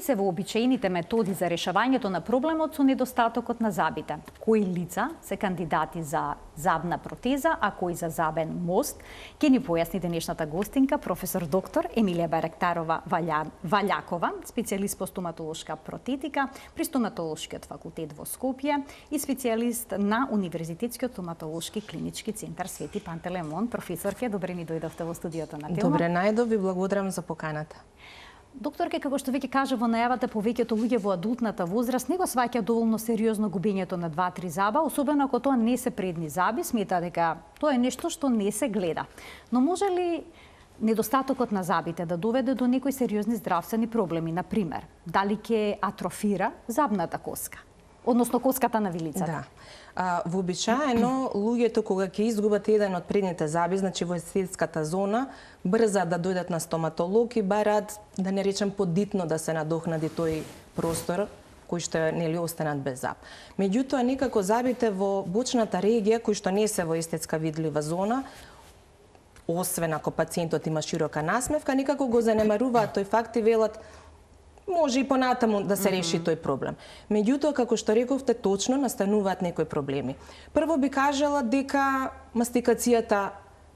се вообичаените методи за решавањето на проблемот со недостатокот на забите? Кои лица се кандидати за забна протеза, а кои за забен мост? Ке ни појасни денешната гостинка, професор доктор Емилија Байрактарова Ваљакова, специјалист по стоматолошка протетика при Стоматолошкиот факултет во Скопје и специјалист на Универзитетскиот стоматолошки клинички центар Свети Пантелеймон. Професорке, добре ни дојдовте во студиото на Телма. Добре најдов, ви благодарам за поканата. Докторке, како што веќе кажа во најавата, повеќето луѓе во адултната возраст не го сваќа доволно сериозно губењето на 2-3 заба, особено ако тоа не се предни заби, смета дека тоа е нешто што не се гледа. Но може ли недостатокот на забите да доведе до некои сериозни здравствени проблеми, на пример, дали ќе атрофира забната коска, односно коската на вилицата? Да. Вообичаено, луѓето кога ќе изгубат еден од предните заби, значи во естетската зона, брза да дојдат на стоматолог и барат, да не речем подитно, да се надохнади тој простор кој што нели останат без заб. Меѓутоа, некако забите во бочната регија, кои што не се во естетска видлива зона, освен ако пациентот има широка насмевка, некако го занемаруваат тој факт и велат може и понатаму да се реши тој проблем. Меѓутоа, како што рековте, точно настануваат некои проблеми. Прво би кажала дека мастикацијата,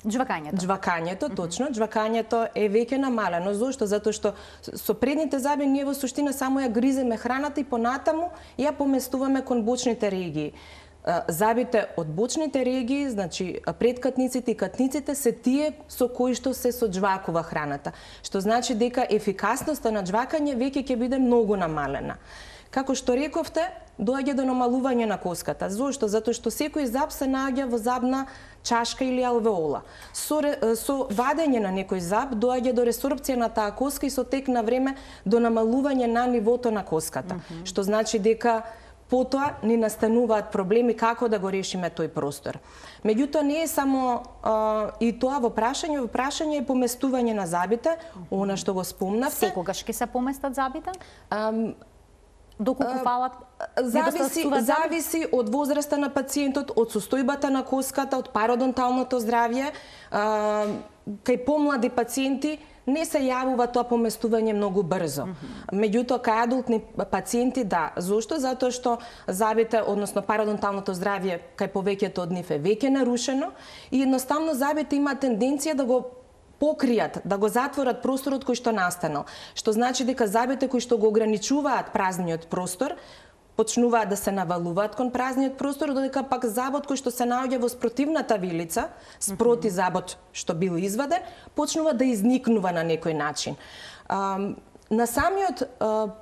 Джвакањето, точно. Джвакањето е веќе намалено. Зошто? Затоа што со предните заби ние во суштина само ја гриземе храната и понатаму ја поместуваме кон бочните регии. Забите од бочните регии, значи предкатниците и катниците, се тие со кои што се соџвакува храната. Што значи дека ефикасноста на джвакање веќе ќе биде многу намалена. Како што рековте, доаѓа до намалување на коската. Зошто? Затоа што секој заб се наоѓа во забна чашка или алвеола. Со вадење на некој заб доаѓа до ресорбција на таа коска и со тек на време до намалување на нивото на коската. Што значи дека потоа ни настануваат проблеми како да го решиме тој простор. Меѓутоа не е само и тоа во прашање е поместување на забите, она што го спомнавте. Секогаш ќе се поместат забите? Доколку фалат? Зависи од возраста на пациентот, од состојбата на коската, од пародонталното здравје. Кај помлади пациенти не се јавува тоа поместување многу брзо. Меѓутоа, кај адултни пациенти, да. Зошто? Затоа што забите, односно пародонталното здравје, кај повеќето од нив е веќе нарушено и едноставно забите имаат тенденција да го покријат, да го затворат просторот кој што настанал. Што значи дека забите кои што го ограничуваат празниот простор, почнуваат да се навалуваат кон празниот простор, додека пак забот кој што се наоѓа во спротивната вилица, спроти забот што бил изваден, почнува да изникнува на некој начин. На самиот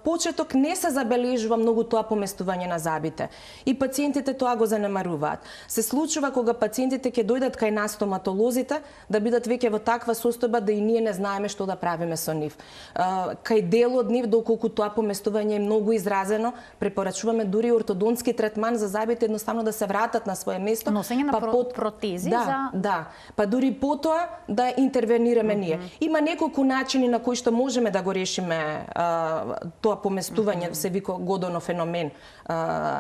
почеток не се забележува многу тоа поместување на забите и пациентите тоа го занемаруваат. Се случува кога пациентите ќе дојдат кај нас стоматолозите да бидат веќе во таква состојба да и ние не знаеме што да правиме со нив. Кај дел од нив, доколку тоа поместување е многу изразено, препорачуваме дури ортодонски третман за забите едноставно да се вратат на свое место. Носење на протези Да, па дури потоа да интервенираме ние. Има неколку начини на кои што можеме да го решиме тоа поместување, се вика Годонов феномен,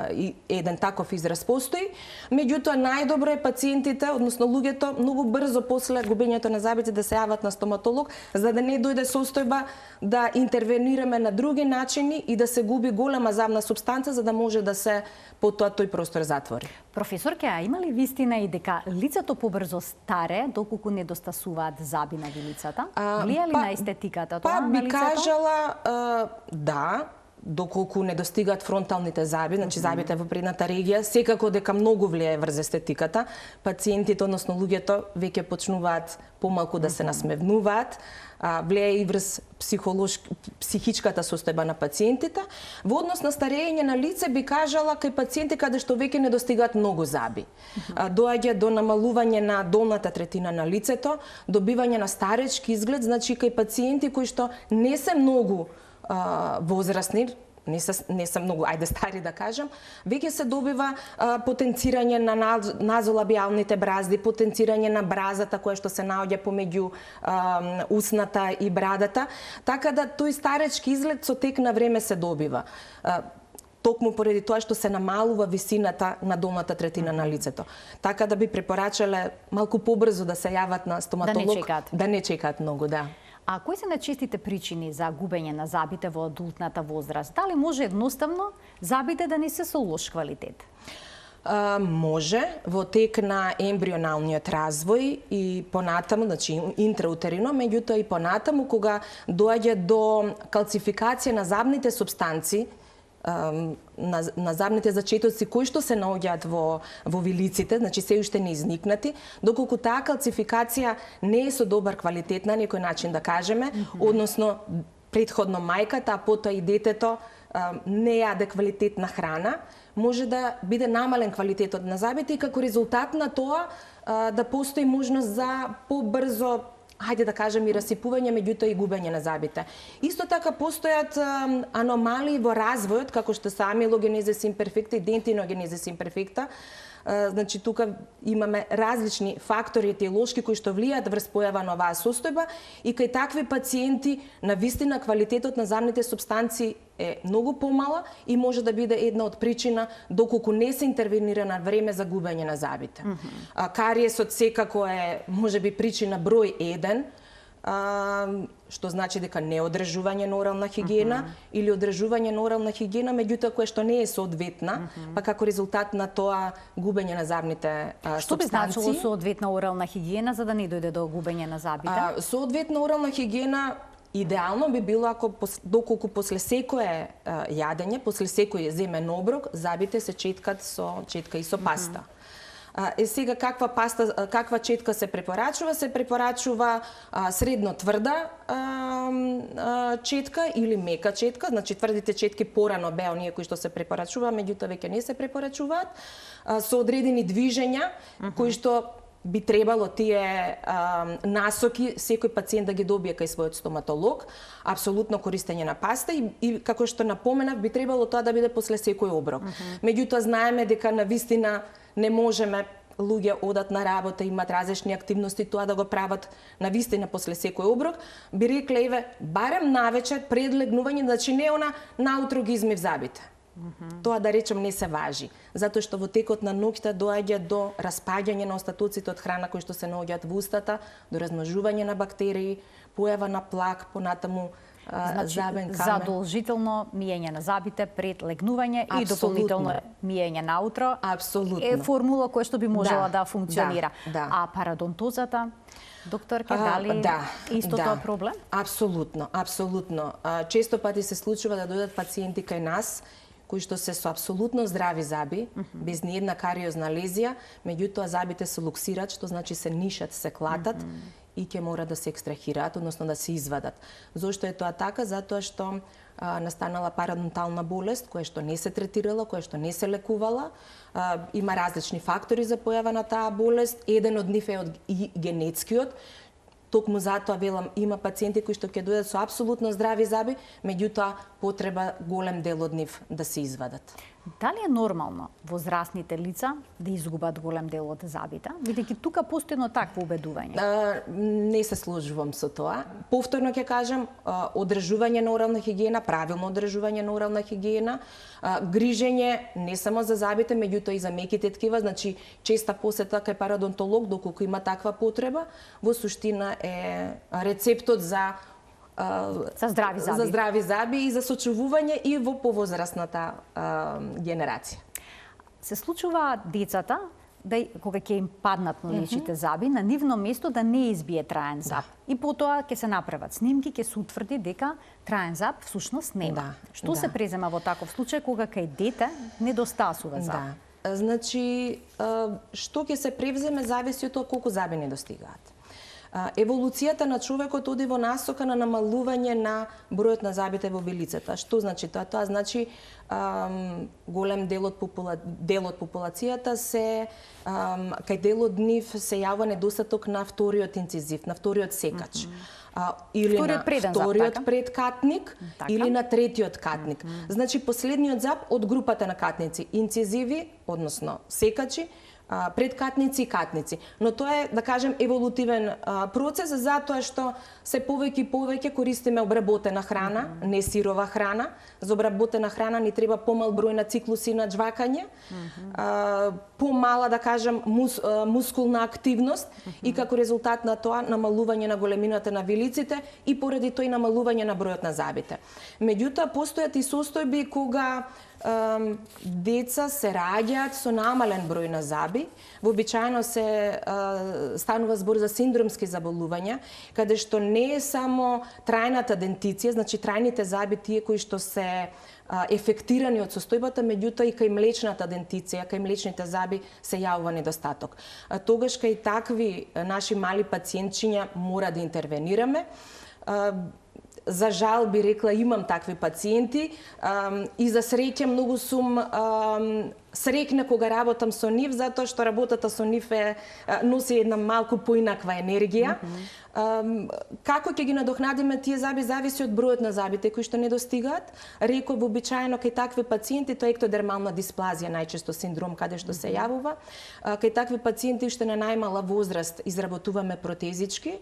и еден таков израз постои. Меѓутоа, најдобро е пациентите, односно луѓето, многу брзо после губењето на забите да се јават на стоматолог, за да не дојде состојба да интервенираме на други начини и да се губи голема забна супстанца, за да може да се потоа тој простор затвори. Професорке, а има ли вистина и дека лицето побрзо старе, доколку недостасуваат заби на вилицата? Влија ли на естетиката тоа на лицето? Би кажала да, доколку не достигаат фронталните заби, значи забите во предната регија, секако дека многу влијае врз естетиката. Пациентите, односно луѓето, веќе почнуваат помалку да се насмевнуваат, влијае и врз психичката состојба на пациентите. Во однос на старење на лице би кажала кај пациенти каде што веќе не достигаат многу заби. Доаѓа до намалување на долната третина на лицето, добивање на старечки изглед, значи кај пациенти кои што не се многу возрастни, не се многу, ајде стари да кажам, веќе се добива потенцирање на назолабиалните бразди, потенцирање на бразата која што се наоѓа помеѓу усната и брадата, така да тој старечки изглед со тек на време се добива. Токму поради тоа што се намалува висината на долната третина на лицето. Така да би препорачале малку побрзо да се јават на стоматолог, да не чекаат многу, да. А кои се најчестите причини за губење на забите во адултната возраст? Дали може едноставно забите да не се со лош квалитет? Може во тек на ембрионалниот развој и понатаму, значи интраутерино, меѓутоа и понатаму кога доаѓа до калцификација на забните супстанци, на забните зачетоци кои што се наоѓаат во вилиците, значи се уште не изникнати, доколку таа калцификација не е со добар квалитет на некој начин да кажеме, односно претходно мајката, а потоа и детето не јаде квалитетна храна, може да биде намален квалитетот на забите и како резултат на тоа да постои можност за побрзо, хајде да кажем, и расипување, меѓутоа и губење на забите. Исто така постојат аномалии во развојот, како што се амилогенезис имперфекта и дентиногенезис имперфекта. Значи тука имаме различни фактори етиолошки кои што влијаат врз појава на оваа состојба и кај такви пациенти навистина квалитетот на забните супстанции е многу помала и може да биде една од причина доколку не се интервенира на време за губење на забите. Кариесот секако е можеби причина број 1, што значи дека не одржување на орална хигиена или одржување на орална хигиена, меѓутоа кое што не е соодветна, па како резултат на тоа губење на забните супстанции. Што би значило соодветна орална хигиена за да не дојде до губење на забите? Соодветна орална хигиена идеално би било ако доколку после секое јадење, после секој земен оброк, забите се четкат со четка и со паста. Сега каква четка се препорачува? Се препорачува средно тврда четка или мека четка, значи тврдите четки порано беа оние кои што се препорачува, меѓутоа веќе не се препорачуваат, со одредени движења кои што би требало тие насоки секој пациент да ги добие кај својот стоматолог, апсолутно користење на паста и како што напоменав би требало тоа да биде после секој оброк. Меѓутоа знаеме дека навистина не можеме, луѓе одат на работа, имат различни активности, тоа да го прават навистина после секој оброк, би рекле еве барем навечер пред легнување, значи не она наутро ги измив забите. Тоа да речем не се важи, затоа што во текот на ноќта доаѓа до распаѓање на остатоците од храна кои што се наоѓаат во устата, до размножување на бактерии, појава на плак, понатаму забен камен. Задолжително миење на забите пред легнување и дополнително миење наутро. Апсолутно. Е формула која што би можела да функционира. А парадонтозата, докторка, дали исто тоа проблем? Апсолутно, апсолутно. Често пати се случува да дојдат пациенти кај нас кои што се со апсолутно здрави заби, без ни една кариозна лезија, меѓутоа забите се луксираат, што значи се нишат, се клатат и ќе мора да се екстрахираат, односно да се извадат. Зошто е тоа така? Затоа што настанала парадонтална болест која што не се третирала, која што не се лекувала. Има различни фактори за појава на таа болест. Еден од нив е и генетскиот. Токму затоа велам, има пациенти кои што ќе дојдат со апсолутно здрави заби, меѓутоа потреба голем дел од нив да се извадат. Дали е нормално возрастните лица да изгубат голем дел од забите? Бидејќи тука постои едно такво убедување. Не се сложувам со тоа. Повторно ќе кажам, одржување на орална хигиена, правилно одржување на орална хигиена, грижење не само за забите, меѓутоа и за меките ткива, значи честа посета кај парадонтолог доколку има таква потреба, во суштина е рецептот за здрави заби и за сочувување и во повозрастната генерација. Се случува децата кога ќе им паднат млечните заби, на нивно место да не избие траен заб. И потоа ќе се направат снимки, ќе се утврди дека траен заб всушност нема. Што се презема во таков случај кога кај дете недостасува заб? Значи, што ќе се превземе зависи од тоа колку заби недостигаат. Еволуцијата на човекот оди во насока на намалување на бројот на забите во вилицата. Што значи тоа? Тоа значи голем дел од популацијата кај дел од нив се јавува недостаток на вториот инцизив, на вториот секач. Или на вториот предкатник, или на третиот катник. Значи последниот заб од групата на катници, инцизиви, односно секачи, предкатници и катници. Но тоа е, да кажем, еволутивен процес, затоа што се повеќе и повеќе користиме обработена храна, не сирова храна. За обработена храна ни треба помал број на циклуси на джвакање, помала, да кажем, мускулна активност и како резултат на тоа намалување на големината на вилиците и поради тој намалување на бројот на забите. Меѓутоа, постојат и состојби кога деца се раѓаат со намален број на заби. Вообичаено се станува збор за синдромски заболувања, каде што не е само трајната дентиција, значи трајните заби тие кои што се ефектирани од состојбата, меѓутоа и кај млечната дентиција, кај млечните заби се јавува недостаток. Тогаш кај такви наши мали пациентчиња мора да интервенираме. За жал би рекла, имам такви пациенти и за среќа многу сум среќна кога работам со нив, затоа што работата со нив носи една малку поинаква енергија. Како ќе ги надокнадиме тие заби зависи од бројот на забите кои што недостигаат. Реков, вообичаено кај такви пациенти тоа е ектодермална дисплазија, најчесто синдром каде што се јавува. Кај такви пациенти уште на најмала возраст изработуваме протезички,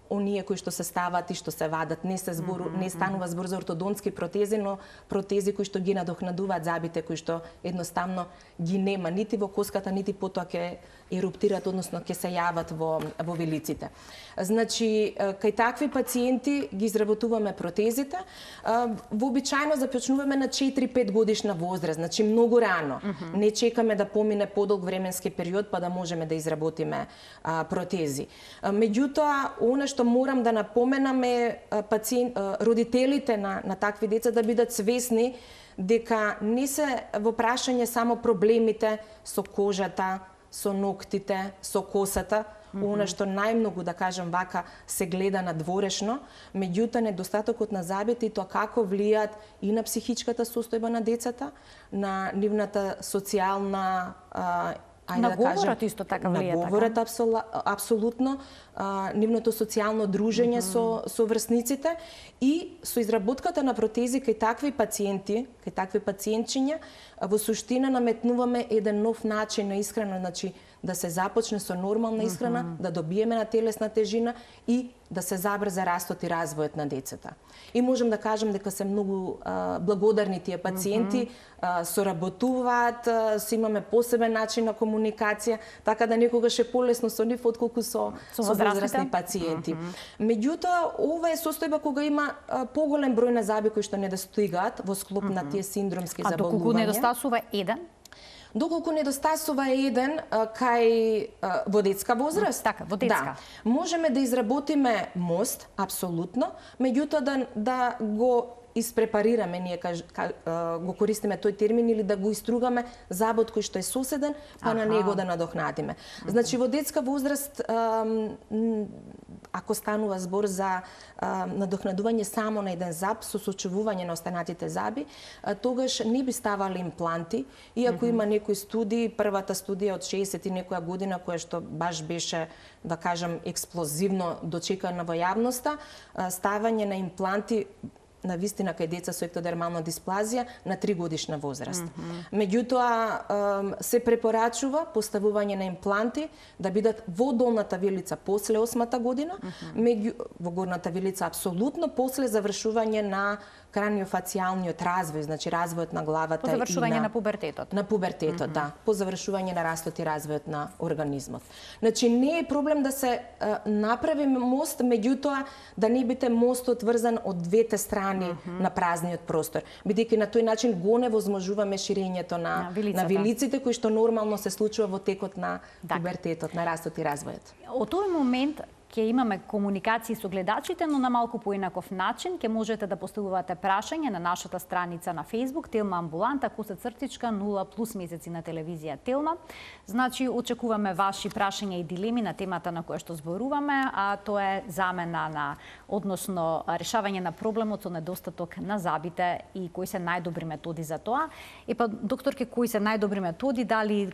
оние кои што се стават и што се вадат, не станува збор за ортодонтски протези, но протези кои што ги надокнадуваат забите кои што едноставно ги нема нити во коската, нити потоа ќе еруптираат, односно ќе се јават во вилиците. Значи, кај такви пациенти ги изработуваме протезите, вообичаено започнуваме на 4-5 годишна возраст, значи многу рано. Не чекаме да помине подолг временски период па да можеме да изработиме протези. Меѓутоа, она што морам да напоменам е родителите на такви деца да бидат свесни дека не се во прашање само проблемите со кожата, со ноктите, со косата, она што најмногу, да кажем вака, се гледа надворешно, меѓутоа недостатокот на забите и тоа како влијаат и на психичката состојба на децата, на нивната социјална на говорот исто така влијае. На говорот апсолутно, нивното социјално дружење со врсниците и со изработката на протези кај такви пациенти, кај такви пациентчиња, во суштина наметнуваме еден нов начин на исхрана, значи да се започне со нормална исхрана, да добиеме на телесна тежина и да се забрза растот и развојот на децата. И можем да кажем дека се многу благодарни тие пациенти, соработуваат, имаме посебен начин на комуникација, така да некогаш е полесно со нив отколку со возрастни пациенти. Меѓутоа, ова е состојба кога има поголем број на заби кои што недостигаат во склоп на тие синдромски заболувања. А доколку недостасува еден? Доколку недостасува еден во детска возраст, така, во детска. Да, можеме да изработиме мост, апсолутно, меѓутоа да го испрепарираме, ние го користиме тој термин, или да го истругаме забот кој што е соседен, па на него да надокнадиме. Значи, во детска возраст, ако станува збор за надокнадување само на еден заб со сочувување на останатите заби, тогаш не би ставале импланти, иако има некои студии, првата студија од 60 и некоја година, која што баш беше, да кажам, експлозивно дочекана во јавноста, ставање на импланти на вистина кај деца со ектодермална дисплазија на 3 годишна возраст. Меѓутоа, се препорачува поставување на импланти да бидат во долната вилица после 8-та година, во горната вилица апсолутно после завршување на краниофацијалниот развој, значи развојот на главата. По завршување на пубертетот. На пубертетот, да. По завршување на растот и развојот на организмот. Значи, не е проблем да се направи мост, меѓутоа да не биде мостот врзан од двете страни на празниот простор, бидејќи на тој начин го невозможуваме ширењето на вилиците кои што нормално се случува во текот на пубертетот, на растот и развојот. Од тој момент ќе имаме комуникации со гледачите, но на малку поинаков начин. Ќе можете да поставувате прашање на нашата страница на Facebook Телма амбуланта _0+ месеци на телевизија Телма. Значи, очекуваме ваши прашања и дилеми на темата на која што зборуваме, а тоа е замена на, односно решавање на проблемот со недостаток на забите и кои се најдобри методи за тоа. И па, докторке, кои се најдобри методи, дали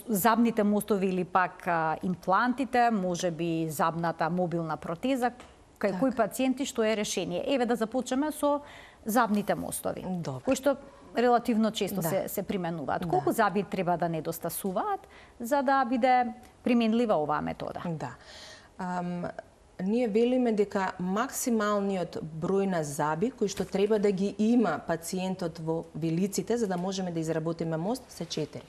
забните мостови или пак имплантите, можеби забната мобилна протеза, кај кои пациенти што е решение? Еве да започнеме со забните мостови. Добро. Кои што релативно често се применуваат. Колку заби треба да недостасуваат за да биде применлива оваа метода? Да. Ние велиме дека максималниот број на заби кои што треба да ги има пациентот во вилиците за да можеме да изработиме мост се 4.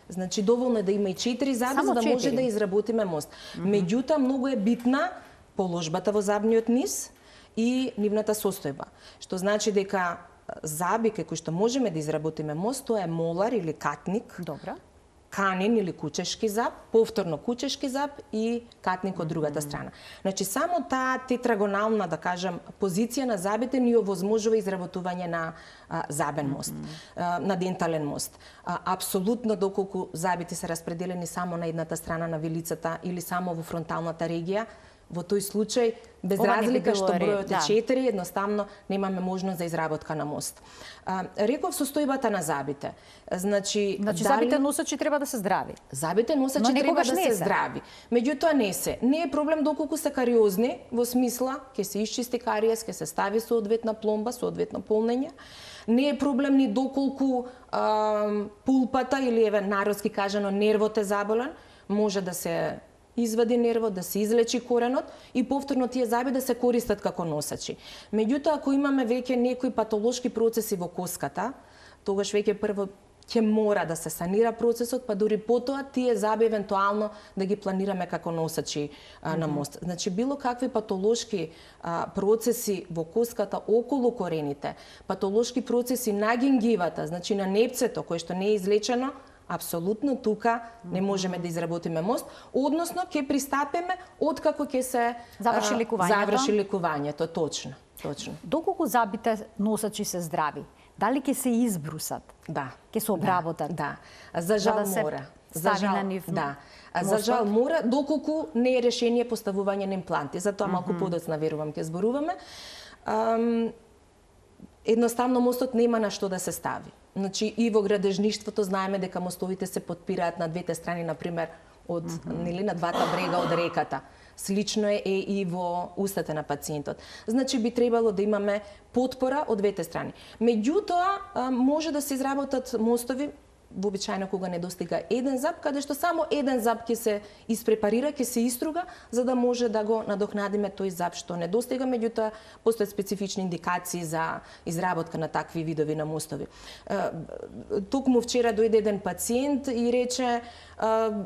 Значи доволно е да има и 4 заби за да може да изработиме мост. Меѓутоа многу е битна положбата во забниот низ и нивната состојба, што значи дека забите кои што можеме да изработиме мост тоа е молар или катник. Добро. Канин или кучешки зап, повторно кучешки зап и катник од другата страна. Значи само таа тетрагонална, да кажам, позиција на забите ни овозможува изработување на забен мост, на дентален мост. Апсолутно доколку забите се распределени само на едната страна на вилицата или само во фронталната регија, во тој случај, без разлика што бројот е 4, едноставно немаме можност за изработка на мост. Реков состојбата на забите. Значи забите носачи треба да се здрави. Забите носачи треба да се здрави. Меѓутоа не се. Не е проблем доколку се кариозни, во смисла ќе се исчисти кариес, ќе се стави соодветна пломба, соодветно полнење. Не е проблем ни доколку пулпата или народски кажано нервот е заболен, може да се извади нервот, да се излечи коренот и повторно тие заби да се користат како носачи. Меѓутоа, ако имаме веќе некои патолошки процеси во коската, тогаш веќе прво ќе мора да се санира процесот, па дури потоа тие заби евентуално да ги планираме како носачи на мост. Значи, било какви патолошки процеси во коската околу корените, патолошки процеси на гингивата, значи на непцето, кој што не е излечено, апсолутно тука не можеме да изработиме мост, односно ќе пристапиме откако ќе се заврши лекувањето, точно. Доколку забите носачи се здрави, дали ќе се избрусат? Да. Ќе се обработат? Да. За жал мора. За жал мора, доколку не е решение поставување на импланти. Затоа малку подоцна верувам ќе зборуваме. Едноставно мостот нема на што да се стави. Значи и во градежништвото знаеме дека мостовите се подпираат на двете страни, на пример од на двата брега од реката. Слично е и во устата на пациентот. Значи би требало да имаме потпора од двете страни. Меѓутоа може да се изработат мостови вообичаено кога не достига еден зап, каде што само еден зап ќе се испрепарира, ќе се иструга, за да може да го надокнадиме тој зап што не достига, меѓутоа постојат специфични индикации за изработка на такви видови на мостови. Токму вчера дојде еден пациент и рече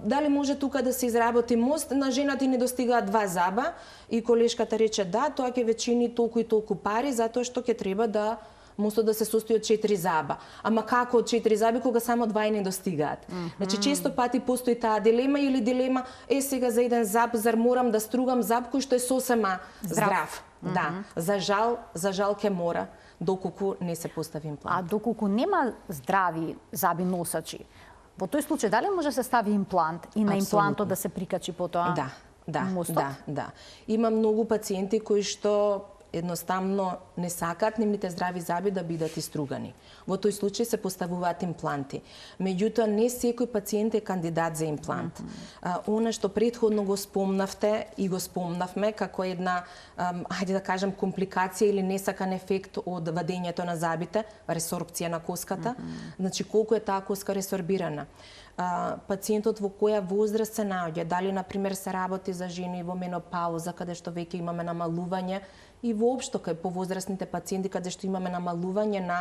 дали може тука да се изработи мост, на жената не достигаат 2 заба и колешката рече да, тоа ќе ве толку и толку пари, затоа што ќе треба да мостот да се состои од 4 заба. Ама како од 4 заби кога само 2 не достигаат? Значи често пати постои таа дилема или дилема сега за еден зап зар морам да стругам зап кој што е сосема здрав. Да, за жал ќе мора доколку не се постави имплант. А доколку нема здрави заби носачи, во тој случај дали може да се стави имплант и на имплантот да се прикачи потоа мостот? Да. Има многу пациенти кои што едноставно не сакаат нивните здрави заби да бидат истругани. Во тој случај се поставуваат импланти. Меѓутоа, не секој пациент е кандидат за имплант. Она што претходно го спомнавте и го спомнавме како една, ајде да кажем, компликација или несакан ефект од вадењето на забите, ресорбција на коската, значи колку е таа коска ресорбирана. Пациентот во која возраст се наоѓа, дали например се работи за жени во менопауза, каде што веќе имаме намалување, и воопшто кај повозрастните пациенти каде што имаме намалување на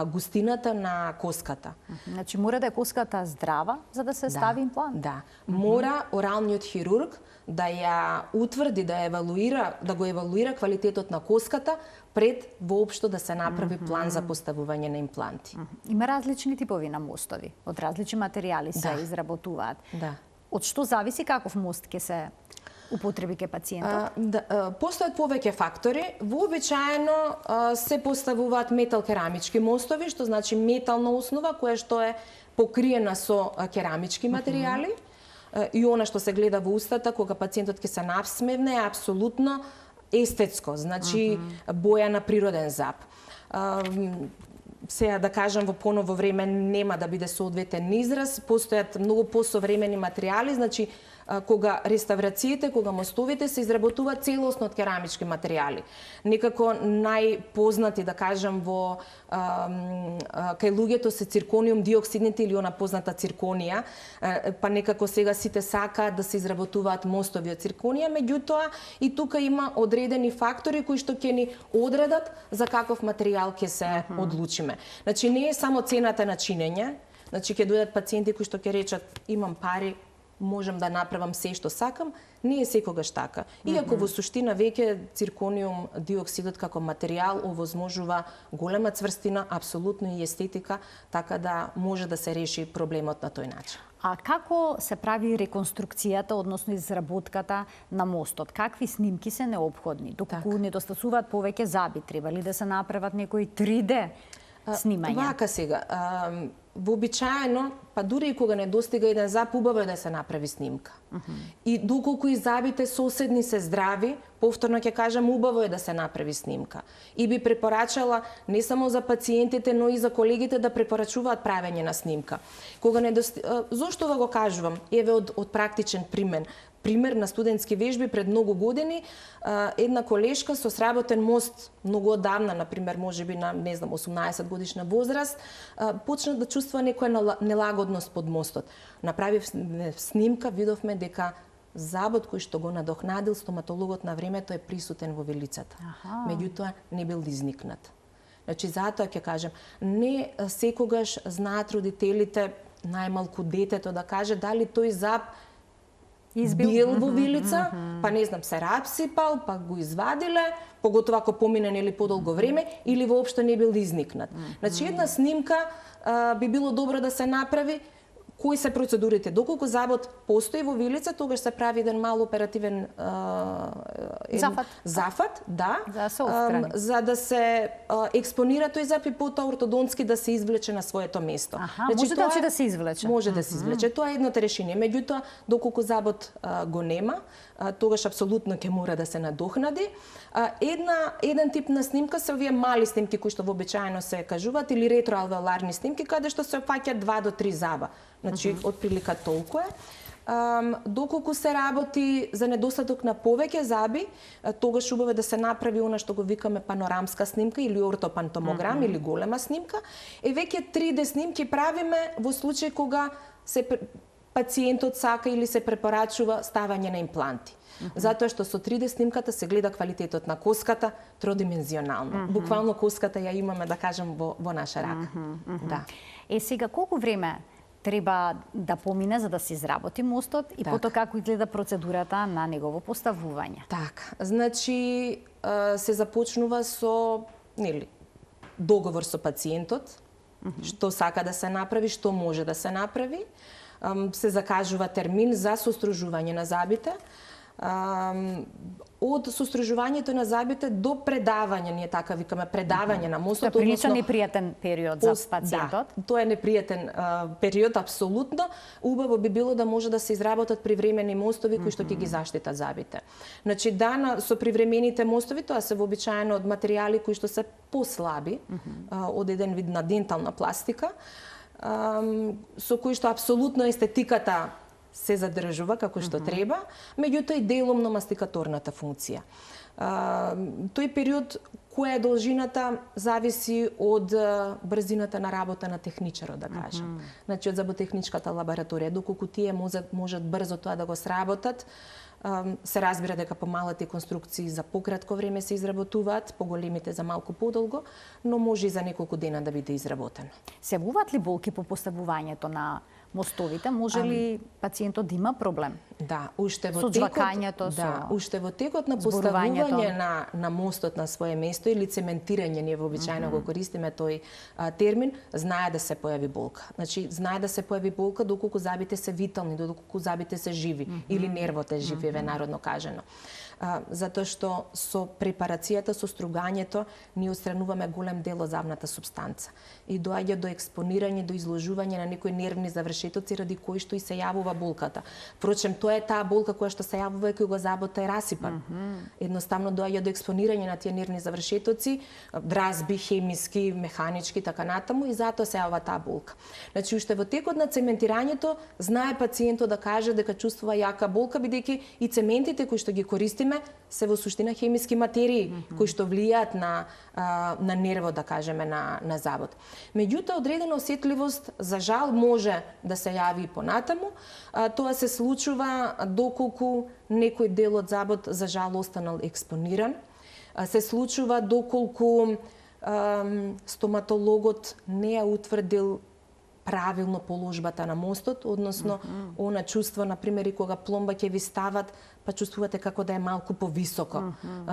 густината на коската. Значи мора да е коската здрава за да се стави имплант? Да. Мора оралниот хирург да ја утврди, да го евалуира квалитетот на коската пред воопшто да се направи план за поставување на импланти. Има различни типови на мостови, од различни материјали се изработуваат. Да. Од што зависи каков мост ќе се употреби ке пациентот? Постојат повеќе фактори. Вообичаено се поставуваат метал-керамички мостови, што значи метална основа која што е покриена со керамички материјали. И она што се гледа во устата кога пациентот ќе се насмевне е апсолутно естетско, значи боја на природен зап. сега да кажам во поново време нема да биде соодветен израз, постојат многу посовремени материјали, значи кога реставрациите, кога мостовите се изработуваат целосно од керамички материјали. Некако најпознати, да кажам, во кај луѓето се циркониум диоксидните или она позната цирконија, па некако сега сите сакаат да се изработуваат мостови од цирконија, меѓутоа и тука има одредени фактори кои што ќе ни одредат за каков материјал ќе се одлучиме. Значи не е само цената на чинење, значи ќе дојдат пациенти кои што ќе речат имам пари, можам да направам се што сакам, не е секогаш така. Иако во суштина веќе циркониум диоксидот како материјал овозможува голема цврстина, апсолутно и естетика, така да може да се реши проблемот на тој начин. А како се прави реконструкцијата, односно изработката на мостот? Какви снимки се неопходни? Доколку недостасуваат повеќе заби, треба ли да се направат некои 3D снимања? Вака сега, вообичаено, па дури и кога не достига еден зап, убаво е да се направи снимка. И доколку и забите соседни се здрави, повторно ќе кажам, убаво е да се направи снимка. И би препорачала не само за пациентите, но и за колегите да препорачуваат правење на снимка. Кога не Зошто го кажувам? Еве од практичен пример на студентски вежби пред многу години, една колешка со сработен мост многу одамна, например, можеби на, не знам, 18 годишна возраст, почна да чувствува некоја нелагодност под мостот. Направив снимка, видовме дека забот кој што го надокнадил стоматологот на времето е присутен во вилицата. Меѓутоа не бил изникнат. Значи затоа ќе кажем, не секогаш знаат родителите, најмалку детето да каже дали тој заб бил во вилица, па не знам, се рапсипал, па го извадиле, поготово ако помине нели подолго време, или воопшто не бил изникнат. Значи една снимка би било добро да се направи. Кои се процедурите? Доколку забот постои во вилица, тогаш се прави еден мал оперативен зафат, да, за да се експонира тој зап и потоа ортодонтски да се извлече на своето место. Може да се извлече? Може да се извлече. Тоа е едното решение. Меѓутоа, доколку забот го нема, тогаш апсолутно ќе мора да се надокнади. Еден тип на снимка се овие мали снимки кои што вообичаено се кажуваат или ретроалвеоларни снимки каде што се опфаќаат 2 до 3 заба. Значи, отприлика толку е. Доколку се работи за недостаток на повеќе заби, тогаш убаво да се направи она што го викаме панорамска снимка или ортопантомограм или голема снимка. Веќе 3D снимки правиме во случај кога пациентот сака или се препорачува ставање на импланти. Затоа што со 3D снимката се гледа квалитетот на коската тродимензионално. Буквално коската ја имаме, да кажем, во наша рака. Да. Сега, колку време треба да помине за да се изработи мостот и потоа како изгледа процедурата на негово поставување? Така, значи се започнува со договор со пациентот, што сака да се направи, што може да се направи. Се закажува термин за состружување на забите. Од состружувањето на забите до предавање, ние така викаме, предавање на мостот. Тоа е прилично непријатен период за пациентот. Да, тоа е непријатен период, апсолутно. Убаво би било да може да се изработат привремени мостови кои што ќе ги заштитат забите. Значи, со привремените мостови, тоа се вообичаено од материјали кои што се послаби, од еден вид на дентална пластика, со кои што апсолутно естетиката се задржува како што треба, меѓутоа и деломно мастикаторната функција. Тој период, која е должината, зависи од брзината на работа на техничарот, да кажем. Значи, од заботехничката лабораторија, доколку тие можат брзо тоа да го сработат, се разбира дека помалите конструкции за пократко време се изработуваат, поголемите за малку подолго, но може и за неколку дена да биде изработено. Се јавуваат ли болки по поставувањето на мостовите? Може ли пациентот да има проблем? Да, уште во текот на поставување на мостот на свое место или цементирање, ние вообичаено го користиме тој термин, знае да се појави болка. Значи, знае да се појави болка доколку забите се витални, доколку забите се живи или нервот е жив, народно кажено. Затоа што со препарацијата, со стругањето, ние отстрануваме голем дел од забната супстанца и доаѓа до експонирање, до изложување на некои нервни завршетоци ради кои што и се јавува болката. Впрочем, тоа е таа болка која што се јавува и кога забот е расипан. Едноставно доаѓа до експонирање на тие нервни завршетоци, дразби, хемиски, механички, така натаму, и затоа се јавува таа болка. Значи, уште во текот на цементирањето, знае пациентот да каже дека чувствува јака болка, бидејќи и цементите кои што ги користиме се во суштина хемиски материи кои што влијаат на нервот, да кажеме, на забот. Меѓутоа, одредена осетливост за жал може да се јави и понатаму. Тоа се случува доколку некој дел од забот за жал останал експониран. Се случува доколку стоматологот не ја утврдил правилно положбата на мостот, односно она чувство, например, и кога пломба ќе ви стават, па чувствувате како да е малку повисоко.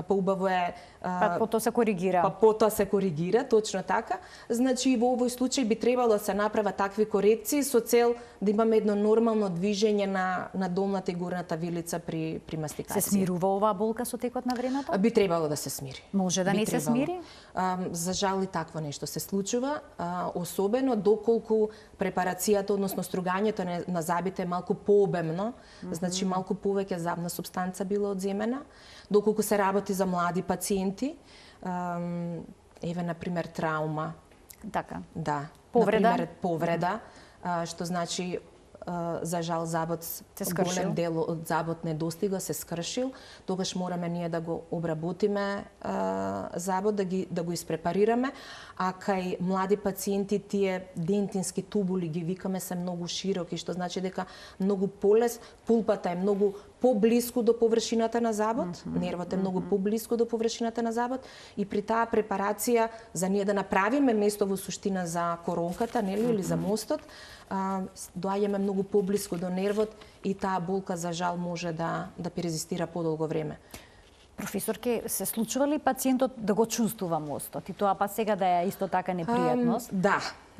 Поубаво е... Па потоа се коригира. Па потоа се коригира, точно така. Значи, и во овој случај би требало да се направат такви корекции со цел да имаме едно нормално движење на долната и горната вилица при мастикација. Се смирува оваа болка со текот на времето? Би требало да се смири. Може да не се смири? За жал и такво нешто се случува, особено доколку препарацијата, односно стругањето на забите е малку пообемно, значи малку повеќе забна супстанца била одземена, доколку се работи за млади пациенти, еве, например, травма. Така. Да. Повреда? Например, повреда, што значи за жал забот, голем дел од забот не достига, се скршил, тогаш мораме ние да го обработиме забот, да го испрепарираме, а кај млади пациенти тие дентински тубули ги викаме се многу широки, што значи дека многу полес, пулпата е многу поблиску до површината на забот, нервот е многу поблиску до површината на забот, и при таа препарација за ние да направиме место во суштина за коронката, нели, или за мостот, доаѓаме многу поблиску до нервот и таа болка за жал може да перезистира подолго време. Професорке, се случува ли пациентот да го чувствува мостот и тоа па сега да е исто така непријатност?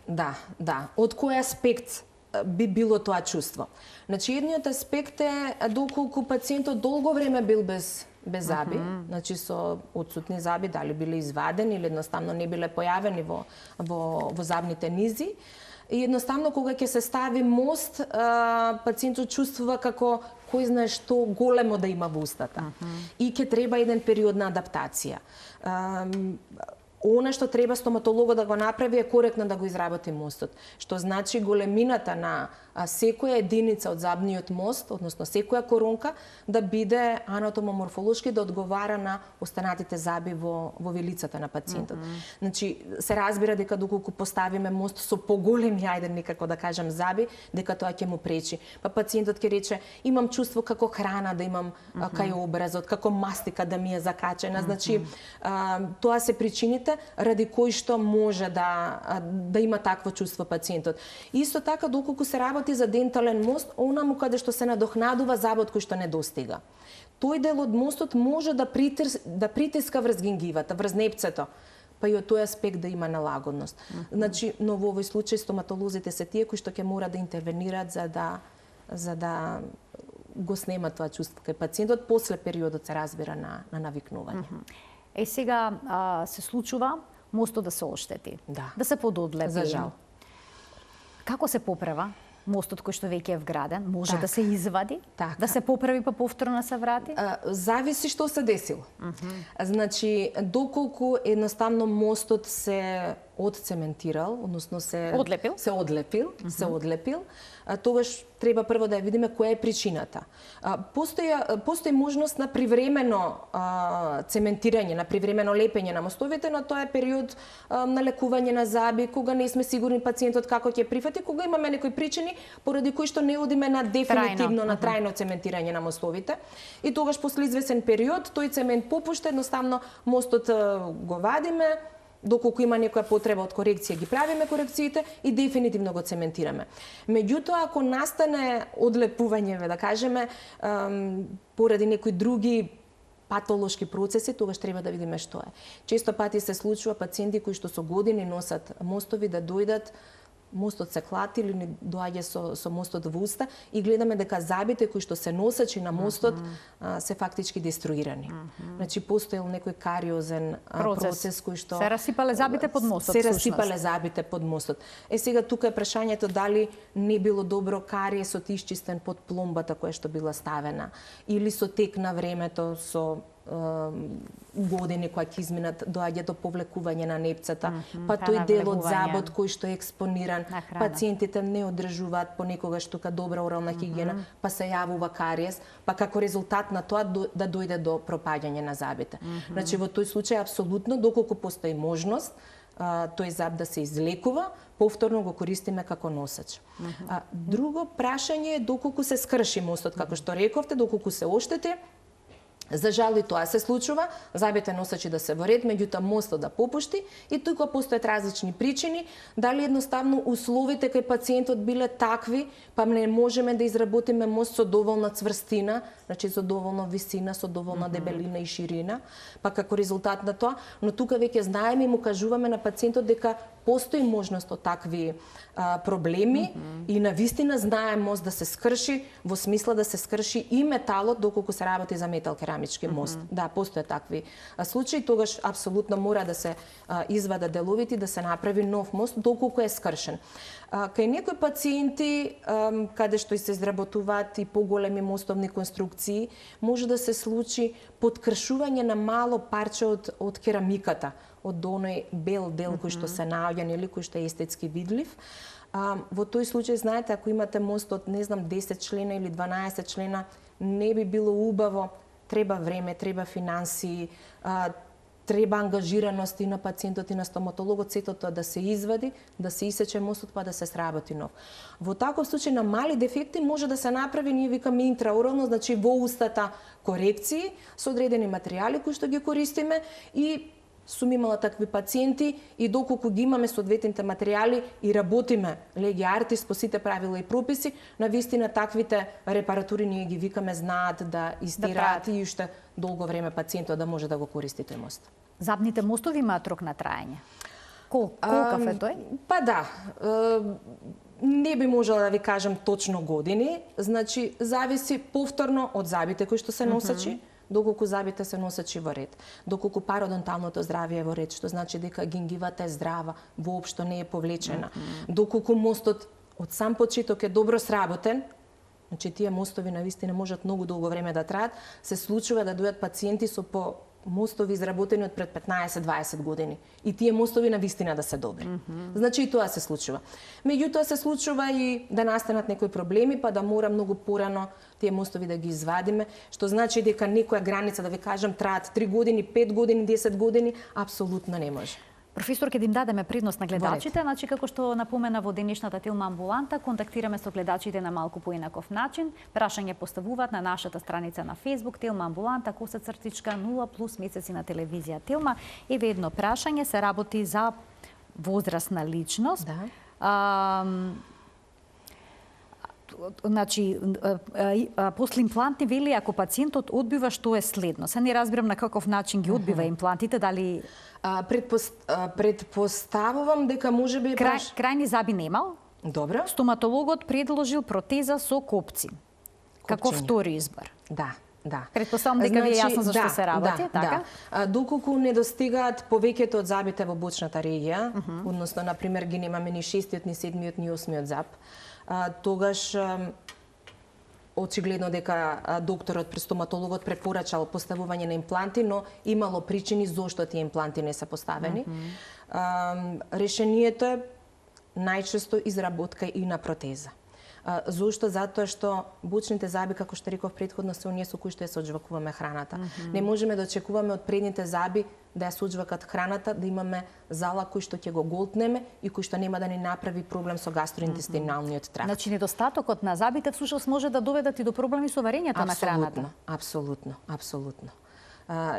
Да. Од кој аспект би било тоа чувство? Значи, едниот аспект е доколку пациентот долго време бил без заби, значи со отсутни заби, дали биле извадени или едноставно не биле појавени во забните низи. И едноставно кога ќе се стави мост, пациентот чувствува како кој знае што големо да има во устата. И ќе треба еден период на адаптација. Она што треба стоматологот да го направи е коректно да го изработи мостот, што значи големината на секоја единица од забниот мост, односно секоја коронка, да биде анатомоморфолошки, да одговара на останатите заби во вилицата на пациентот. Значи, се разбира дека доколку поставиме мост со поголеми, ајде некако да кажам, заби, дека тоа ќе му пречи. Па пациентот ќе рече, имам чувство како храна да имам кај образот, како мастика да ми е закачена. Значи, тоа се причините ради кои што може да има такво чувство пациентот. Исто така, доколку се работи за дентален мост, онаму каде што се надохнадува забот кој што не достига. Тој дел од мостот може да притиска врз гингивата, врз непцето, па и од тој аспект да има налагодност. Значи, но во овој случај стоматолозите се тие кои што ќе мора да интервенираат за да го снемат тоа чувство кај пациентот после периодот, се разбира, на навикнување. Сега се случува мостот да се оштети, да се пододлепи. За жал. Како се поправа мостот кој што веќе е вграден? Може да се извади? Да се поправи па повторно се врати? Зависи што се десило. Значи, доколку едноставно мостот се одцементирал, односно се одлепил, тогаш треба прво да ја видиме која е причината. Постои можност на привремено цементирање, на привремено лепење на мостовите, но тоа е период на лекување на заби, кога не сме сигурни пациентот како ќе прифати, кога имаме некои причини поради кои што не одиме на дефинитивно, на трајно цементирање на мостовите. И тогаш после извесен период тој цемент попушта, едноставно мостот го вадиме, доколку има некоја потреба од корекција, ги правиме корекциите и дефинитивно го цементираме. Меѓутоа, ако настане одлепување, да кажеме, поради некои други патолошки процеси, тогаш треба да видиме што е. Често пати се случува пациенти кои што со години носат мостови да дојдат мостот се клати или ни доаѓа со мостот во уста и гледаме дека забите кои што се носачи на мостот се фактички деструирани. Значи постоел некој кариозен процес кој што се расипале забите под мостот. Се расипале забите под мостот. Сега тука е прашањето дали не било добро кариесот исчистен под пломбата која што била ставена или со тек на времето, со години кои ќе изминат, доаѓа до повлекување на непцата, па тој дел од забот кој што е експониран, пациентите не одржуваат понекогаш тука добра орална хигиена, па се јавува кариес, па како резултат на тоа да дојде до пропаѓање на забите. Значи во тој случај апсолутно доколку постои можност тој заб да се излекува, повторно го користиме како носач. Друго прашање е доколку се скрши мостот, како што рековте, доколку се оштети. За жал и тоа се случува, забите носачи да се во ред, меѓутоа мостот да попушти и тука постојат различни причини, дали едноставно условите кај пациентот биле такви, па не можеме да изработиме мост со доволна цврстина, значи со доволна висина, со доволна дебелина и ширина, па како резултат на тоа, но тука веќе знаеме и му кажуваме на пациентот дека постои можност од такви проблеми и навистина знае мост да се скрши, во смисла да се скрши и металот доколку се работи за метал керамички мост. Да, постојат такви случаи, тогаш апсолутно мора да се извадат деловите, да се направи нов мост доколку е скршен. Кај некои пациенти, каде што и се изработуваат и поголеми мостовни конструкции, може да се случи подкршување на мало парче од керамиката, од оној бел дел кој што се наоѓа или кој што е естетски видлив. Во тој случај, знаете, ако имате мост од, не знам, 10 члена или 12 члена, не би било убаво, треба време, треба финансии, треба ангажираност и на пациентот и на стоматологот, сето тоа да се извади, да се исече мостот, па да се сработи нов. Во таков случај на мали дефекти може да се направи, ние викаме интраорално, значи во устата корекции со одредени материјали кои што ги користиме и сум имала такви пациенти и доколку ги имаме соодветните материјали и работиме леги артис по сите правила и прописи, навистина таквите репаратури ние ги викаме знаат да истираат и уште долго време пациентот да може да го користи тој мост. Забните мостови имаат рок на траење. Колкав е тој? Па да, не би можела да ви кажам точно години, значи зависи повторно од забите кои што се носачи, доколку забите се носачи во ред, доколку пародонталното здравје е во ред, што значи дека гингивата е здрава, воопшто не е повлечена, доколку мостот од сам почеток е добро сработен, значи тие мостови навистина можат многу долго време да траат, се случува да дојдат пациенти со по мостови изработени од пред 15-20 години. И тие мостови навистина да се добри. Значи и тоа се случува. Меѓутоа се случува и да настанат некои проблеми, па да мора многу порано тие мостови да ги извадиме, што значи дека некоја граница, да ви кажам, траат 3 години, 5 години, 10 години, апсолутно не може. Професор, ќе да им дадеме предност на гледачите, значи како што напомена во денешната Телма амбуланта, контактираме со гледачите на малку поинаков начин. Прашање поставуваат на нашата страница на Facebook Телма амбуланта _0+ месеци на телевизија Телма. Еве едно прашање, се работи за возрастна личност. Да. Значи, после импланти вели ако пациентот одбива, што е следно? Се не разбирам на каков начин ги одбива имплантите, дали предпоставувам дека можеби крајни заби немал. Добро. Стоматологот предложил протеза со копци. Како втори избор. Да. Предпоставам дека ви е јасно за што се работи, така? Да. Доколку не достигаат повеќето од забите во бочната регија, односно, например, ги немаме ни 6-тиот, ни 7-тиот, ни 8-тиот заб, тогаш очигледно дека докторот, стоматологот препорачал поставување на импланти, но имало причини зошто тие импланти не се поставени. Решението е најчесто изработка и на протеза. Зошто? Затоа што бучните заби, како што реков претходно, се оние со кои што ја соџвакуваме храната. Не можеме да очекуваме од предните заби да ја соџвакат храната, да имаме зала кој што ќе го голтнеме и кој што нема да ни направи проблем со гастроинтестиналниот тракт. Значи недостатокот на забите всушност може да доведат и до проблеми со варењето на храната. Апсолутно.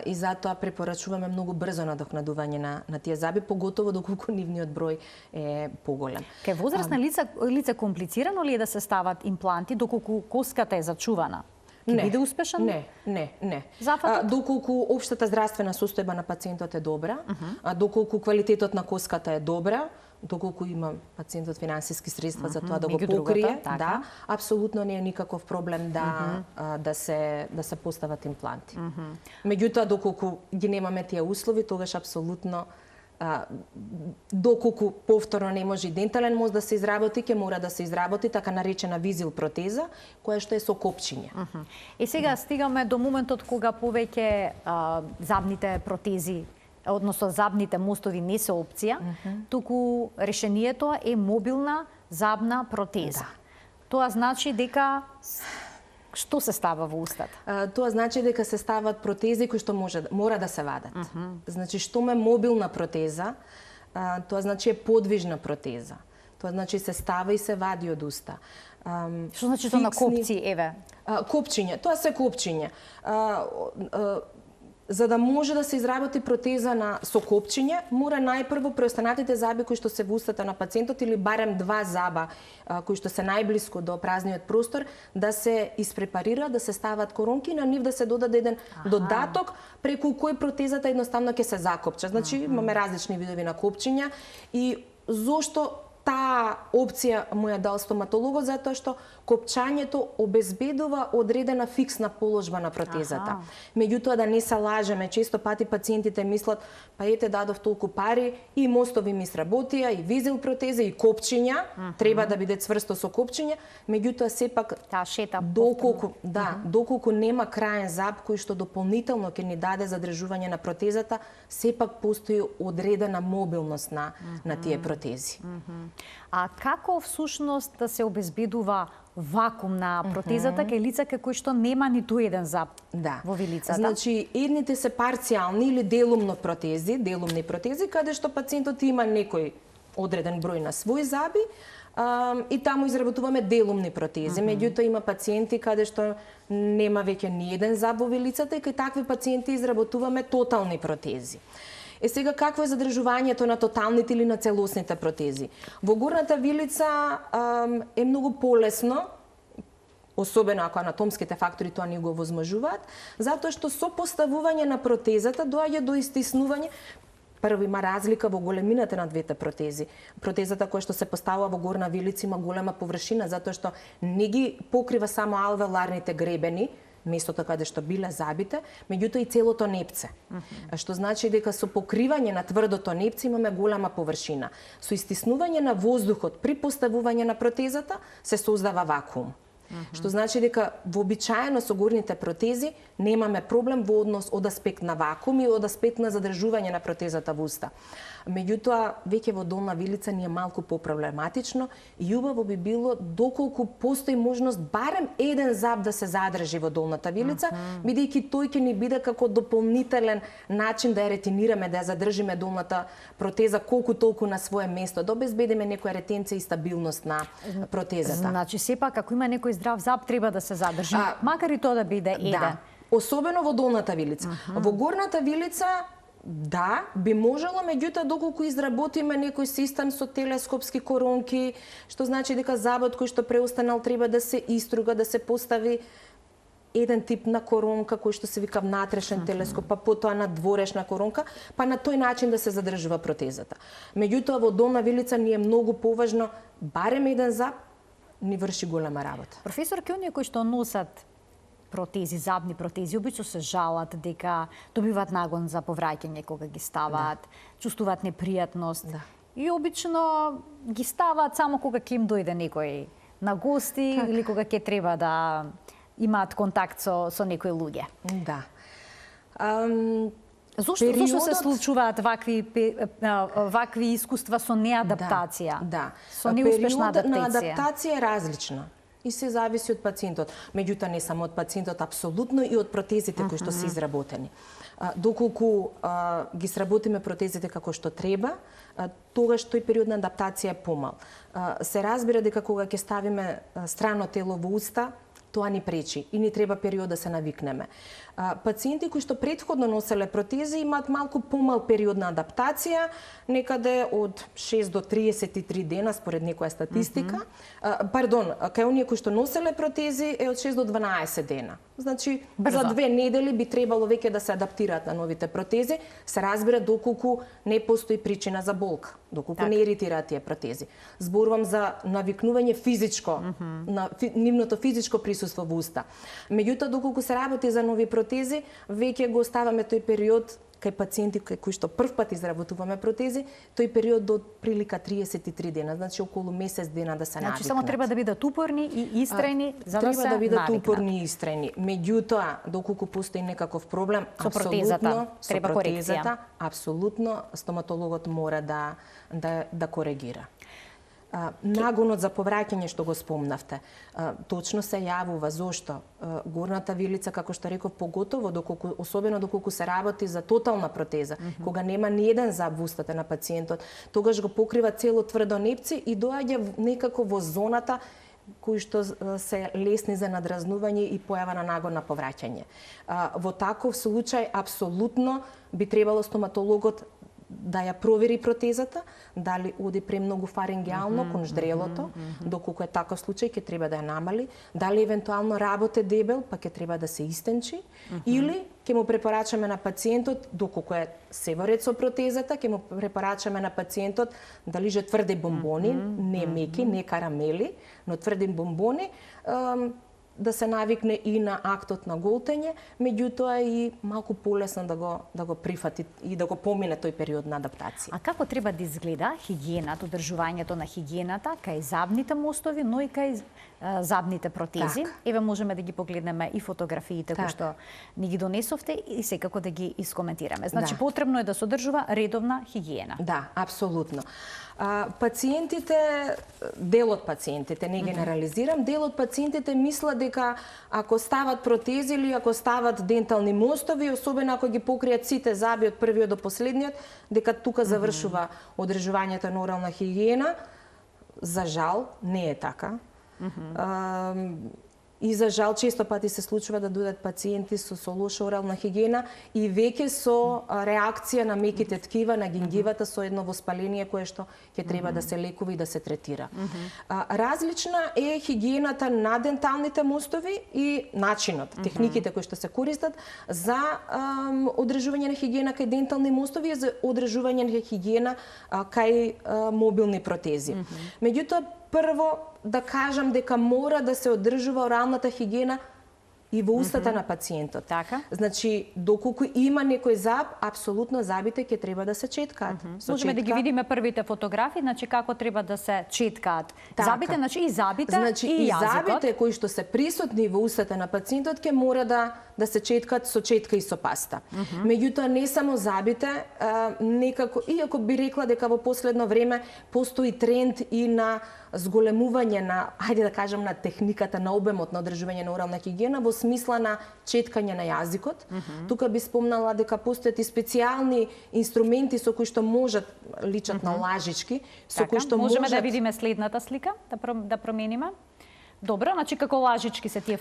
И затоа препорачуваме многу брзо надокнадување на тие заби, поготово доколку нивниот број е поголем. Кај возрастна лица комплицирано ли е да се стават импланти доколку коската е зачувана? Ќе биде успешен? Не. Зафатот? Доколку општата здравствена состојба на пациентот е добра, доколку квалитетот на коската е добра, доколку има пациентот финансиски средства за тоа да го меѓу покрие, другото, така. да, апсолутно не е никаков проблем да се постават импланти. Меѓутоа, доколку ги немаме тие услови, тогаш апсолутно доколку повторно не може и дентален мост да се изработи, ќе мора да се изработи така наречена визил протеза, која што е со копчиње. И сега стигаме до моментот кога повеќе забните протези, односно забните мостови не се опција, туку решението е мобилна забна протеза. Тоа значи дека што се става во устата? Тоа значи дека се стават протези кои што мора да се вадат. Значи, што ме мобилна протеза, тоа значи е подвижна протеза. Тоа значи се става и се вади од уста. Што значи тоа на копци, еве? Копчиње, тоа се копчиње. За да може да се изработи протеза со копчиње, мора најпрво преостанатите заби кои што се во устата на пациентот или барем 2 заба кои што се најблиску до празниот простор да се испрепарира, да се стават коронки и на нив да се додаде еден додаток преку кој протезата едноставно ќе се закопча. Значи имаме различни видови на копчиња и зошто таа опција му ја дал стоматологот, затоа што копчањето обезбедува одредена фиксна положба на протезата. Меѓутоа, да не се лажеме, често пати пациентите мислат, па ете дадов толку пари и мостови ми сработија, и визил протеза, и копчиња, треба да биде цврсто со копчиња, меѓутоа сепак доколку нема краен зап кој што дополнително ќе ни даде задржување на протезата, сепак постои одредена мобилност на тие протези. А како всушност да се обезбедува вакуум на протезата кај лица кои што нема ниту еден зап во вилицата? Значи, едните се парцијални или делумни протези, каде што пациентот има некој одреден број на свој заби, и таму изработуваме делумни протези. Меѓутоа има пациенти каде што нема веќе ни еден зап во вилицата и кај такви пациенти изработуваме тотални протези. Сега, какво е задржувањето на тоталните или на целосните протези? Во горната вилица е многу полесно, особено ако анатомските фактори тоа ни го возможуваат, затоа што со поставување на протезата доаѓа до истиснување. Прво има разлика во големината на двете протези. Протезата која што се поставува во горна вилица има голема површина, затоа што не ги покрива само алвеоларните гребени, местото каде што биле забите, меѓутоа и целото непце. Што значи дека со покривање на тврдото непце имаме голема површина. Со истиснување на воздухот при поставување на протезата се создава вакуум. Што значи дека вообичаено со горните протези немаме проблем во однос од аспект на вакуум и од аспект на задржување на протезата во уста. Меѓутоа, веќе во долна вилица ни е малку попроблематично и убаво би било доколку постои можност барем еден зап да се задржи во долната вилица, бидејќи тој ќе ни биде како дополнителен начин да ја ретинираме, да ја задржиме долната протеза колку толку на свое место, да обезбедиме некоја ретенција и стабилност на протезата. Значи, сепак, ако има некој здрав зап, треба да се задржи, макар и тоа да биде еден. Да, особено во долната вилица. Во горната вилица, да, би можело, меѓутоа доколку изработиме некој систем со телескопски коронки, што значи дека забот кој што преостанал треба да се иструга, да се постави еден тип на коронка кој што се вика внатрешен телескоп, па потоа надворешна коронка, па на тој начин да се задржува протезата. Меѓутоа во долна вилица ни е многу поважно барем еден зап ни врши голема работа. Професор, ке оние кои што носат протези, забни протези, обично се жалат дека добиваат нагон за повраќање кога ги ставаат, чувствуваат непријатност. И обично ги ставаат само кога ќе им дојде некој на гости или кога ќе треба да имаат контакт со некои луѓе. Да. Зошто се случуваат вакви искуства со неадаптација? Да. Со неуспешна адаптација. На адаптација е различна и се зависи од пациентот. Меѓутоа не само од пациентот, апсолутно и од протезите кои што се изработени. Доколку ги сработиме протезите како што треба, тогаш тој период на адаптација е помал. Се разбира дека кога ќе ставиме страно тело во уста, тоа ни пречи и ни треба период да се навикнеме. Пациенти кои што претходно носеле протези имаат малку помал период на адаптација, некаде од 6 до 33 дена според некоја статистика. Пардон, кај оние кои што носеле протези е од 6 до 12 дена. Значи, за 2 недели би требало веќе да се адаптираат на новите протези, се разбира доколку не постои причина за болка. доколку не иритираат тие протези. Зборувам за навикнување физичко, на нивното физичко присуство во уста. Меѓутоа, доколку се работи за нови протези, веќе го оставаме тој период кај пациенти кои што прв пат изработуваме протези, тој период до прилика 33 дена, значи околу месец дена да се навикнат. Значи само треба да бидат упорни и истрајни за да се треба да бидат навикнат. упорни и истрајни. Меѓутоа, доколку постои некаков проблем, Со протезата, треба корекција. Апсолутно стоматологот мора да коригира. Нагонот за повраќање што го спомнавте, точно се јавува. Зошто? Горната вилица, како што реков, поготово, особено доколку се работи за тотална протеза, кога нема ни еден заб во устата на пациентот, тогаш го покрива цело тврдо непци и доаѓа некако во зоната кои што се лесни за надразнување и појава на нагон на повраќање. Во таков случај, апсолутно би требало стоматологот да ја провери протезата, дали оди премногу фарингеално кон ждрелото, доколку е таков случај ќе треба да ја намали, дали евентуално работе дебел, па ќе треба да се истенчи, или ќе му препорачаме на пациентот, доколку е севоред со протезата, ќе му препорачаме на пациентот да лиже тврди бомбони, не меки, не карамели, но тврди бомбони, да се навикне и на актот на голтење, меѓутоа и малку полесно да го прифати и да го помине тој период на адаптација. А како треба да изгледа хигиената, одржувањето на хигиената кај забните мостови, но и кај забните протези? Еве можеме да ги погледнеме и фотографиите кои што ни ги донесовте и секако да ги искоментираме. Значи потребно е да се одржува редовна хигиена. Да, апсолутно. Пациентите, дел од пациентите, не генерализирам, дел од пациентите мислат дека ако стават протези или ако стават дентални мостови, особено ако ги покријат сите заби од првиот до последниот, дека тука завршува одржувањето на орална хигиена. За жал, не е така. И за жал често пати се случува да дојдат пациенти со лоша орална хигиена и веќе со реакција на меките ткива, на гингивата, со едно воспаление кое што ќе треба да се лекува и да се третира. Различна е хигиената на денталните мостови и начинот, техниките кои што се користат за одржување на хигиена кај дентални мостови и за одржување на хигиена кај мобилни протези. Меѓутоа, прво да кажам дека мора да се одржува оралната хигиена и во устата на пациентот. Така. Значи, доколку има некој заб, апсолутно забите ќе треба да се четкаат. Можеме да ги видиме првите фотографии, значи како треба да се четкаат забите, значи и забите и јазикот. Забите кои што се присутни во устата на пациентот ќе мора да се четкаат со четка и со паста. Меѓутоа, не само забите, некако, иако би рекла дека во последно време постои тренд и на зголемување на, хајде да кажам, на техниката, на обемот на одржување на орална хигиена во смисла на четкање на јазикот. Тука би спомнала дека постојат и специјални инструменти со кои што можат, личат на лажички, со кои што можеме да видиме следната слика, да промениме. Добро, значи како лажички се тие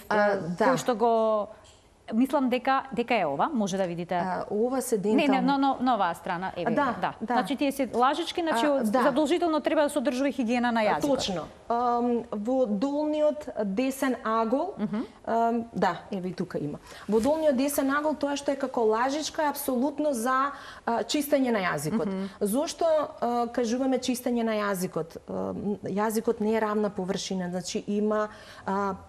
кои што го мислам дека е ова, може да видите. Ова се дентални. Не, на оваа страна, еве. Да. Значи тие се лажички, значи задолжително треба да се одржува хигиена на јазикот. Точно. Во долниот десен агол, да, еве и тука има. Во долниот десен агол тоа што е како лажичка е апсолутно за чистење на јазикот. Зошто кажуваме чистење на јазикот? Јазикот не е равна површина, значи има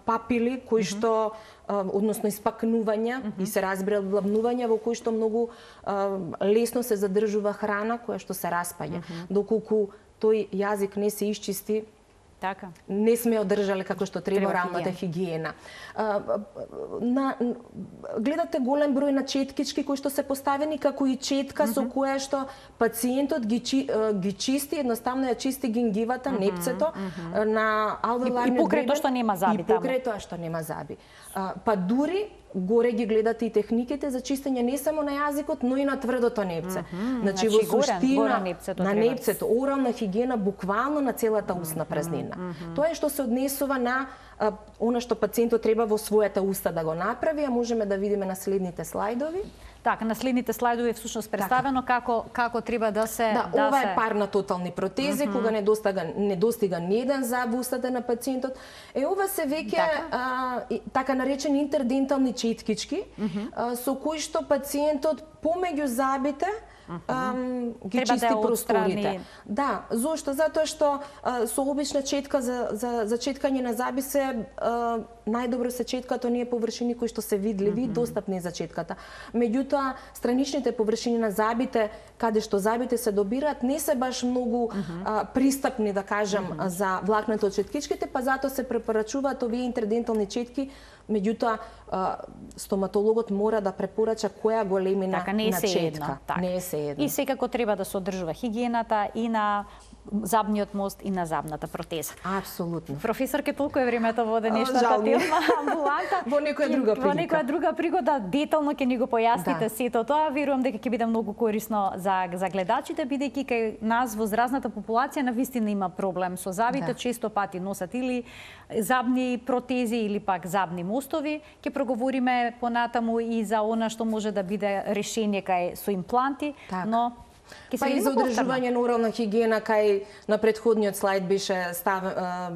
папили кои што односно испакнувања и се разбира блабнувања во кои што многу лесно се задржува храна која што се распаѓа. Доколку тој јазик не се исчисти, така, не сме одржале како што треба оралната хигиена. Гледате голем број на четкички кои што се поставени како и четка со која што пациентот ги чисти, едноставно ја чисти гингивата, непцето на алвеоларниот и покрај тоа што нема заби таму. И покрај тоа што нема заби. Па дури горе ги гледате и техниките за чистење не само на јазикот, но и на тврдото непце. Значи во суштина на непцето, орална хигиена буквално на целата устна празнина. Тоа е што се однесува на она што пациентот треба во својата уста да го направи, а можеме да видиме на следните слајдови. Така, на следните слајдови е всушност представено како треба да се... Ова е пар на тотални протези, кога не достига ни еден заб во устата на пациентот. Ова се веќе така наречени интердентални четкички, со кои што пациентот помеѓу забите ги Треба да чисти ја просторите. отстрани. Да, зошто? Затоа што со обична четка за четкање на заби се најдобро се четкаат оние површини кои што се видливи и достапни за четката. Меѓутоа, страничните површини на забите, каде што забите се добираат, не се баш многу пристапни, да кажам, за влакното од четкичките, па затоа се препорачуваат овие интердентални четки. Меѓутоа, стоматологот мора да препорача која големина Така, не е на се четка. едно. Така. Не е се едно. И секако треба да се одржува хигиената и на забниот мост и на забната протеза. Апсолутно. Професорке, толку е времето во денешната Жал ми е. тема амбуланта. Во некоја друга Во прилика. некоја друга пригода детално ќе ни го појасните Да. сето тоа. Верувам дека ќе биде многу корисно за гледачите, бидејќи кај нас во зразната популација навистина има проблем со забите, Да. често пати носат или забни протези или пак забни мостови. Ќе проговориме понатаму и за она што може да биде решение кај со импланти, Така. но ќе се Па и за одржување на орална хигиена, кај на претходниот слайд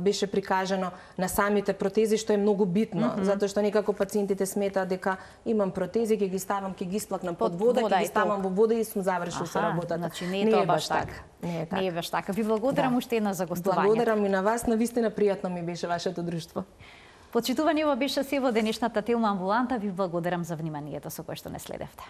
беше прикажано на самите протези, што е многу битно, затоа што некако пациентите сметаат дека имам протези, ќе ги ставам, ќе ги исплакнам под вода, ќе ги и ставам во вода и сум завршил со работата. Значи не е тоа баш така. Не е така. Не е баш така. Ви благодарам уште една за гостување. Благодарам и на вас, навистина пријатно ми беше вашето друштво. Почитувани, ова беше се во денешната тема амбуланта. Ви благодарам за вниманието со кое што не следевте.